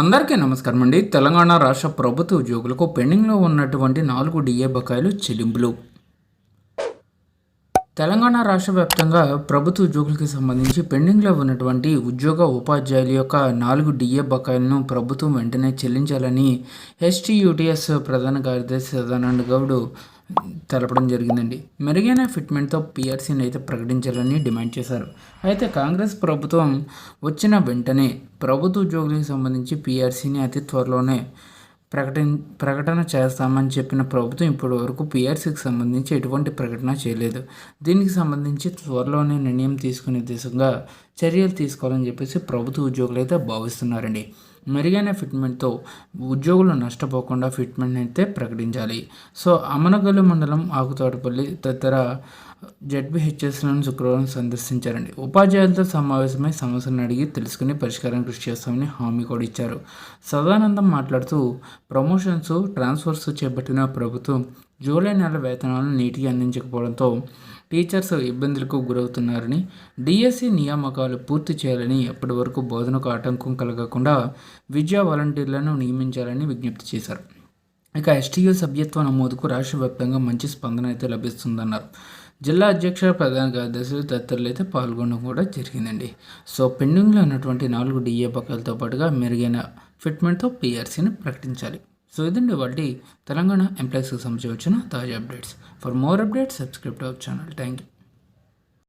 అందరికీ నమస్కారం అండి. తెలంగాణ రాష్ట్ర ప్రభుత్వ ఉద్యోగులకు పెండింగ్లో ఉన్నటువంటి 4 డిఏ బకాయిలు చెల్లింపులు. తెలంగాణ రాష్ట్ర వ్యాప్తంగా ప్రభుత్వ ఉద్యోగులకు సంబంధించి పెండింగ్లో ఉన్నటువంటి ఉపాధ్యాయుల యొక్క 4 డిఏ బకాయిలను ప్రభుత్వం వెంటనే చెల్లించాలని హెచ్టీయూటీఎస్ ప్రధాన కార్యదర్శి సదానంద గౌడ్ తెలపడం జరిగిందండి. మెరుగైన ఫిట్మెంట్తో పీఆర్సీని అయితే ప్రకటించాలని డిమాండ్ చేశారు. అయితే కాంగ్రెస్ ప్రభుత్వం వచ్చిన వెంటనే ప్రభుత్వ ఉద్యోగులకు సంబంధించి పీఆర్సీని అతి త్వరలోనే ప్రకటన చేస్తామని చెప్పిన ప్రభుత్వం ఇప్పటి వరకు పీఆర్సీకి సంబంధించి ఎటువంటి ప్రకటన చేయలేదు. దీనికి సంబంధించి త్వరలోనే నిర్ణయం తీసుకునే దిశగా చర్యలు తీసుకోవాలని చెప్పేసి ప్రభుత్వ ఉద్యోగులు అయితే భావిస్తున్నారండి. మెరుగైన ఫిట్మెంట్తో ఉద్యోగులు నష్టపోకుండా ఫిట్మెంట్ అయితే ప్రకటించాలి. సో అమనగల్లు మండలం ఆకుతోటపల్లి తదితర జడ్బీహెచ్ఎస్లను శుక్రవారం సందర్శించారండి. ఉపాధ్యాయులతో సమావేశమై సమస్యలను అడిగి తెలుసుకుని పరిష్కారానికి కృషి చేస్తామని హామీ కూడా ఇచ్చారు. సదానందం మాట్లాడుతూ ప్రమోషన్స్, ట్రాన్స్ఫర్స్ చేపట్టిన ప్రభుత్వం జూలై నెల వేతనాలను నీటికి అందించకపోవడంతో టీచర్స్ ఇబ్బందులకు గురవుతున్నారని, డిఎస్సి నియామకాలు పూర్తి చేయాలని, అప్పటి వరకు బోధనకు ఆటంకం కలగకుండా విద్యా వాలంటీర్లను నియమించాలని విజ్ఞప్తి చేశారు. ఇక ఎస్టీయూ సభ్యత్వ నమోదుకు రాష్ట్ర వ్యాప్తంగా మంచి స్పందన అయితే లభిస్తుందన్నారు. జిల్లా అధ్యక్ష ప్రధాన కార్యదర్శులు తదితరులు అయితే పాల్గొనడం కూడా జరిగిందండి. సో పెండింగ్లో ఉన్నటువంటి 4 డిఏ బకాయిలతో పాటుగా మెరుగైన ఫిట్మెంట్తో పీఆర్సీని ప్రకటించాలి. సో ఇదండి వాటి తెలంగాణ ఎంప్లాయీస్కి సంబంధించి వచ్చిన తాజా updates. For more updates subscribe to our channel. Thank you.